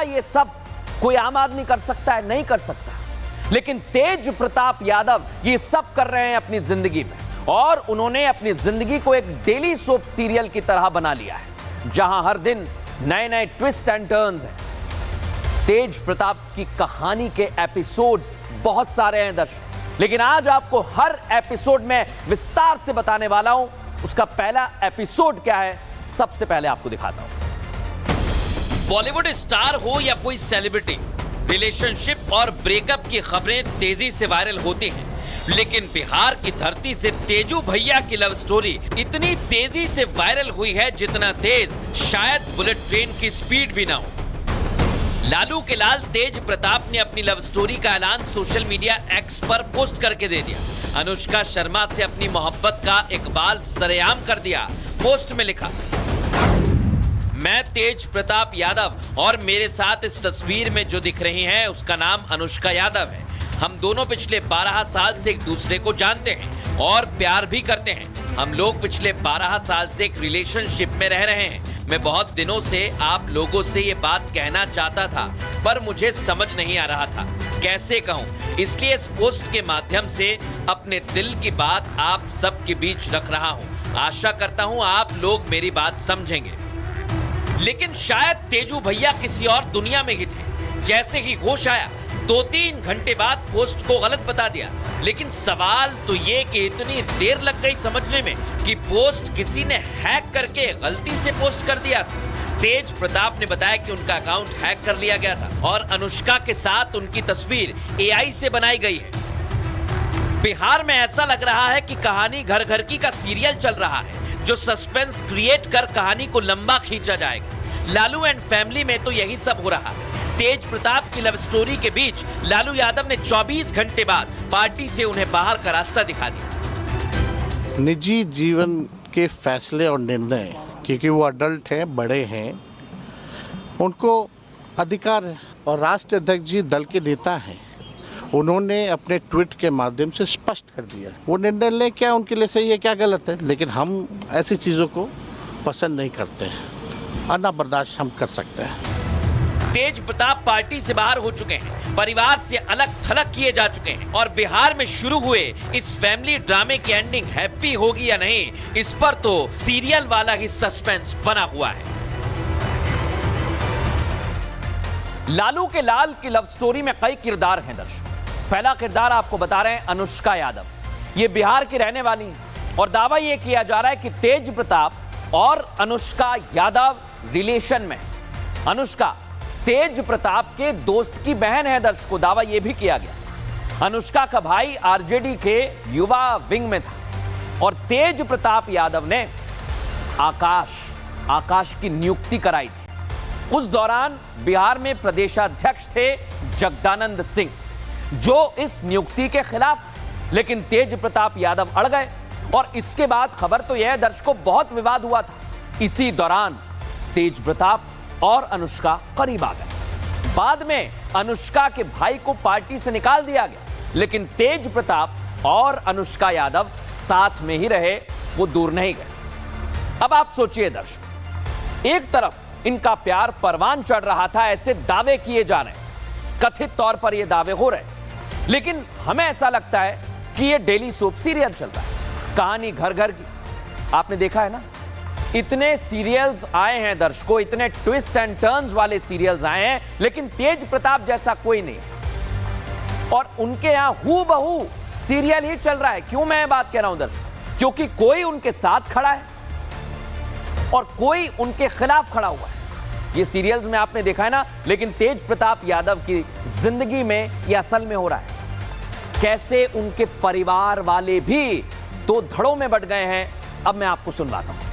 ये सब कोई आम आदमी कर सकता है? नहीं कर सकता। लेकिन तेज प्रताप यादव ये सब कर रहे हैं अपनी जिंदगी में, और उन्होंने अपनी जिंदगी को एक डेली सोप सीरियल की तरह बना लिया है, जहां हर दिन नए नए ट्विस्ट एंड टर्न्स हैं। तेज प्रताप की कहानी के एपिसोड्स बहुत सारे हैं दर्शकों, लेकिन आज आपको हर एपिसोड में विस्तार से बताने वाला हूं। उसका पहला एपिसोड क्या है, सबसे पहले आपको दिखाता हूं। बॉलीवुड स्टार हो या कोई सेलिब्रिटी, रिलेशनशिप और ब्रेकअप की खबरें तेजी से वायरल होती हैं, लेकिन बिहार की धरती से तेजू भैया की लव स्टोरी इतनी तेजी से वायरल हुई है जितना तेज शायद बुलेट ट्रेन की स्पीड भी ना हो। लालू के लाल तेज प्रताप ने अपनी लव स्टोरी का ऐलान सोशल मीडिया एक्स पर पोस्ट करके दे दिया। अनुष्का शर्मा से अपनी मोहब्बत का इकबाल सरेआम कर दिया। पोस्ट में लिखा, मैं तेज प्रताप यादव और मेरे साथ इस तस्वीर में जो दिख रही हैं उसका नाम अनुष्का यादव है। हम दोनों पिछले 12 साल से एक दूसरे को जानते हैं और प्यार भी करते हैं। हम लोग पिछले 12 साल से एक रिलेशनशिप में रह रहे हैं। मैं बहुत दिनों से आप लोगों से ये बात कहना चाहता था, पर मुझे समझ नहीं आ रहा था कैसे कहूं, इसलिए इस पोस्ट के माध्यम से अपने दिल की बात आप सबके बीच रख रहा हूं। आशा करता हूं आप लोग मेरी बात समझेंगे। लेकिन शायद तेजू भैया किसी और दुनिया में ही थे। जैसे ही होश आया 2-3 घंटे बाद पोस्ट को गलत बता दिया। लेकिन सवाल तो ये कि इतनी देर लग गई समझने में कि पोस्ट किसी ने हैक करके गलती से पोस्ट कर दिया था। तेज प्रताप ने बताया कि उनका अकाउंट हैक कर लिया गया था और अनुष्का के साथ उनकी तस्वीर AI से बनाई गई है। बिहार में ऐसा लग रहा है कि कहानी घर घर की का सीरियल चल रहा है, जो सस्पेंस क्रिएट कर कहानी को लंबा खींचा जाएगा। लालू एंड फैमिली में तो यही सब हो रहा है। तेज प्रताप की लव स्टोरी के बीच लालू यादव ने 24 घंटे बाद पार्टी से उन्हें बाहर का रास्ता दिखा दिया। निजी जीवन के फैसले और निर्णय, क्योंकि वो अडल्ट हैं, बड़े हैं, उनको अधिकार है। और राष्ट्रीय अध्यक्ष जी दल के नेता हैं, उन्होंने अपने ट्वीट के माध्यम से स्पष्ट कर दिया वो निर्णय ले क्या उनके लिए सही है क्या गलत है। लेकिन हम ऐसी चीज़ों को पसंद नहीं करते हैं और ना बर्दाश्त हम कर सकते हैं। तेज प्रताप पार्टी से बाहर हो चुके हैं, परिवार से अलग थलग किए जा चुके हैं और बिहार में शुरू हुए इस फैमिली ड्रामे की एंडिंग हैप्पी होगी या नहीं, इस पर तो सीरियल वाला ही सस्पेंस बना हुआ है। लालू के लाल की लव स्टोरी में कई किरदार हैं दर्शकों। पहला किरदार आपको बता रहे हैं अनुष्का यादव। ये बिहार की रहने वाली हैं और दावा ये किया जा रहा है कि तेज प्रताप और अनुष्का यादव रिलेशन में। अनुष्का तेज प्रताप के दोस्त की बहन है दर्शकों, दावा यह भी किया गया। अनुष्का का भाई आरजेडी के युवा विंग में था और तेज प्रताप यादव ने आकाश की नियुक्ति कराई थी। उस दौरान बिहार में प्रदेशाध्यक्ष थे जगदानंद सिंह, जो इस नियुक्ति के खिलाफ। लेकिन तेज प्रताप यादव अड़ गए और इसके बाद खबर तो यह दर्शकों बहुत विवाद हुआ था। इसी दौरान तेज प्रताप और अनुष्का करीब आ गए। बाद में अनुष्का के भाई को पार्टी से निकाल दिया गया, लेकिन तेज प्रताप और अनुष्का यादव साथ में ही रहे, वो दूर नहीं गए। अब आप सोचिए दर्शक, एक तरफ इनका प्यार परवान चढ़ रहा था, ऐसे दावे किए जा रहे, कथित तौर पर ये दावे हो रहे, लेकिन हमें ऐसा लगता है कि ये डेली सोप सीरियल चल रहा है, कहानी घर घर की। आपने देखा है ना, इतने सीरियल्स आए हैं दर्शकों, इतने ट्विस्ट एंड टर्न्स वाले सीरियल्स आए हैं, लेकिन तेज प्रताप जैसा कोई नहीं। और उनके यहां हूबहू सीरियल ही चल रहा है। क्यों मैं ये बात कह रहा हूं दर्शकों? क्योंकि कोई उनके साथ खड़ा है और कोई उनके खिलाफ खड़ा हुआ है। ये सीरियल्स में आपने देखा है ना, लेकिन तेज प्रताप यादव की जिंदगी में यह असल में हो रहा है। कैसे उनके परिवार वाले भी दो धड़ों में बट गए हैं, अब मैं आपको सुनवाता हूं।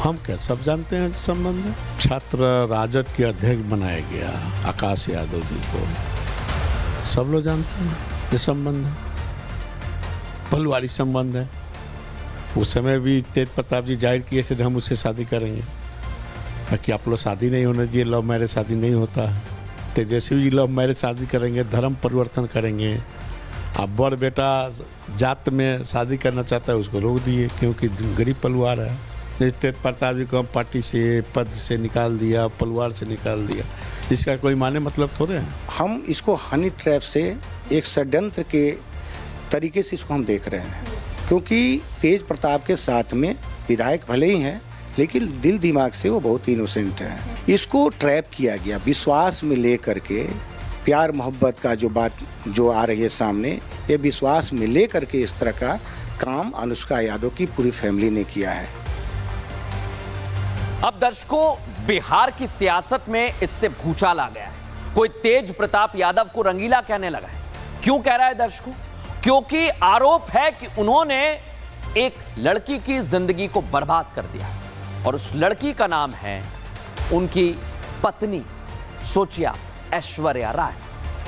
हम क्या सब जानते हैं संबंध। छात्र राजद के अध्यक्ष बनाया गया आकाश यादव जी को, सब लोग जानते हैं ये संबंध है, परिवारिक संबंध है। उस समय भी तेज प्रताप जी जाहिर किए थे हम उससे शादी करेंगे, ताकि आप लोग शादी नहीं होने दिए, लव मैरिज शादी नहीं होता है। तेजस्वी जी लव मैरिज शादी करेंगे, धर्म परिवर्तन करेंगे। अब बड़ बेटा जात में शादी करना चाहता है, उसको रोक दिए क्योंकि गरीब परिवार है। जैसे तेज प्रताप जी को हम पार्टी से, पद से निकाल दिया, परिवार से निकाल दिया, इसका कोई माने मतलब थोड़े हैं। हम इसको हनी ट्रैप से एक षड्यंत्र के तरीके से इसको हम देख रहे हैं, क्योंकि तेज प्रताप के साथ में विधायक भले ही हैं लेकिन दिल दिमाग से वो बहुत इनोसेंट हैं। इसको ट्रैप किया गया विश्वास में ले करके, प्यार मोहब्बत का जो बात जो आ रही है सामने, ये विश्वास में ले करके इस तरह का काम अनुष्का यादव की पूरी फैमिली ने किया है। अब दर्शकों, बिहार की सियासत में इससे भूचाल आ गया है। कोई तेज प्रताप यादव को रंगीला कहने लगा है। क्यों कह रहा है दर्शकों? क्योंकि आरोप है कि उन्होंने एक लड़की की जिंदगी को बर्बाद कर दिया और उस लड़की का नाम है उनकी पत्नी, सोचिए आप, ऐश्वर्या राय।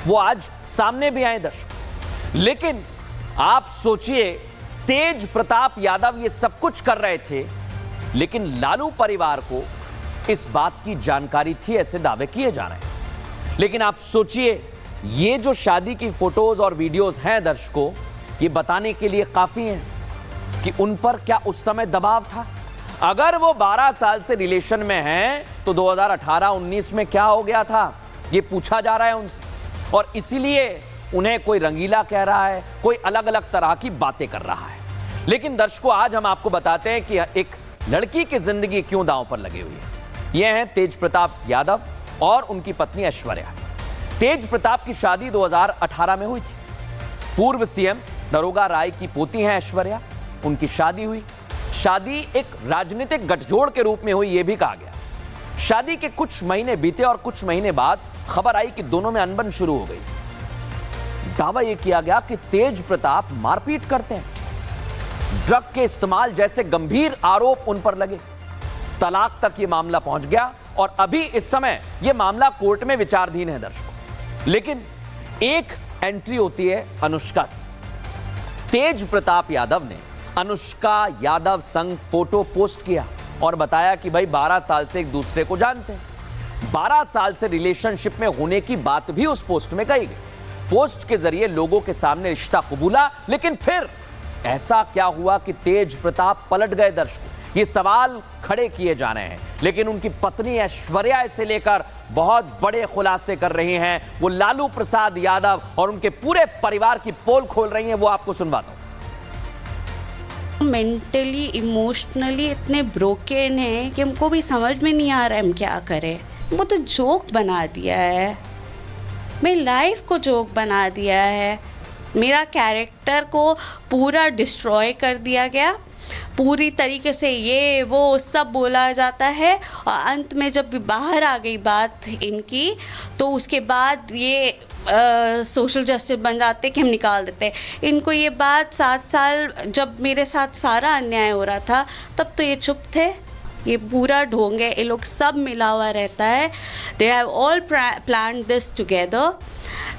वो आज सामने भी आए दर्शकों। लेकिन आप सोचिए, तेज प्रताप यादव ये सब कुछ कर रहे थे, लेकिन लालू परिवार को इस बात की जानकारी थी, ऐसे दावे किए जा रहे हैं। लेकिन आप सोचिए, ये जो शादी की फोटोज और वीडियोस हैं दर्शकों, ये बताने के लिए काफी हैं कि उन पर क्या उस समय दबाव था। अगर वो 12 साल से रिलेशन में हैं तो 2018-19 में क्या हो गया था, ये पूछा जा रहा है उनसे। और इसीलिए उन्हें कोई रंगीला कह रहा है, कोई अलग अलग तरह की बातें कर रहा है। लेकिन दर्शकों, आज हम आपको बताते हैं कि एक लड़की की जिंदगी क्यों दांव पर लगी हुई है। ये हैं तेज प्रताप यादव और उनकी पत्नी ऐश्वर्या। तेज प्रताप की शादी 2018 में हुई थी। पूर्व सीएम दरोगा राय की पोती हैं ऐश्वर्या। उनकी शादी हुई। शादी एक राजनीतिक गठजोड़ के रूप में हुई, यह भी कहा गया। शादी के कुछ महीने बीते और कुछ महीने बाद खबर आई कि दोनों में अनबन शुरू हो गई। दावा यह किया गया कि तेज प्रताप मारपीट करते हैं, ड्रग के इस्तेमाल जैसे गंभीर आरोप उन पर लगे। तलाक तक यह मामला पहुंच गया और अभी इस समय यह मामला कोर्ट में विचाराधीन है दर्शकों। लेकिन एक एंट्री होती है अनुष्का की। तेज प्रताप यादव ने अनुष्का यादव संग फोटो पोस्ट किया और बताया कि भाई 12 साल से एक दूसरे को जानते हैं। 12 साल से रिलेशनशिप में होने की बात भी उस पोस्ट में कही गई। पोस्ट के जरिए लोगों के सामने रिश्ता कबूला, लेकिन फिर ऐसा क्या हुआ कि तेज प्रताप पलट गए दर्शकों? ये सवाल खड़े किए जा रहे हैं। लेकिन उनकी पत्नी ऐश्वर्या इसे लेकर बहुत बड़े खुलासे कर रही हैं। वो लालू प्रसाद यादव और उनके पूरे परिवार की पोल खोल रही हैं। वो आपको सुनवाता हूं। मेंटली इमोशनली इतने ब्रोकन हैं कि हमको भी समझ में नहीं आ रहा है हम क्या करें। वो तो जोक बना दिया है, मेरी लाइफ को जोक बना दिया है, मेरा कैरेक्टर को पूरा डिस्ट्रॉय कर दिया गया। पूरी तरीके से ये वो सब बोला जाता है और अंत में जब बाहर आ गई बात इनकी, तो उसके बाद ये सोशल जस्टिस बन जाते कि हम निकाल देते हैं इनको। ये बात 7 साल जब मेरे साथ सारा अन्याय हो रहा था तब तो ये चुप थे। ये पूरा ढोंग है, ये लोग सब मिला हुआ रहता है। They have all planned this together.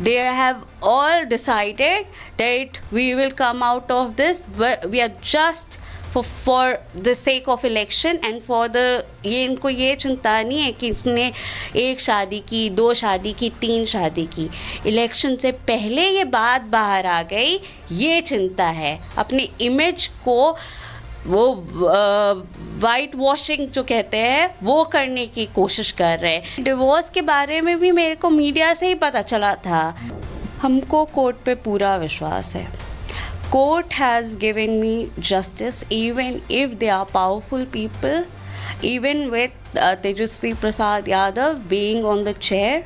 They have all decided that we will come out of this. We are just for the sake of election and for the ये इनको ये चिंता नहीं है कि इसने 1 शादी की, 2 शादी की, 3 शादी की। इलेक्शन से पहले ये बात बाहर आ गई, ये चिंता है। अपनी इमेज को वो वाइट वॉशिंग जो कहते हैं वो करने की कोशिश कर रहे हैं। डिवोर्स के बारे में भी मेरे को मीडिया से ही पता चला था। हमको कोर्ट पे पूरा विश्वास है। Court has given me justice even if they are powerful people, even with Tejasvi Prasad Yadav being on the chair.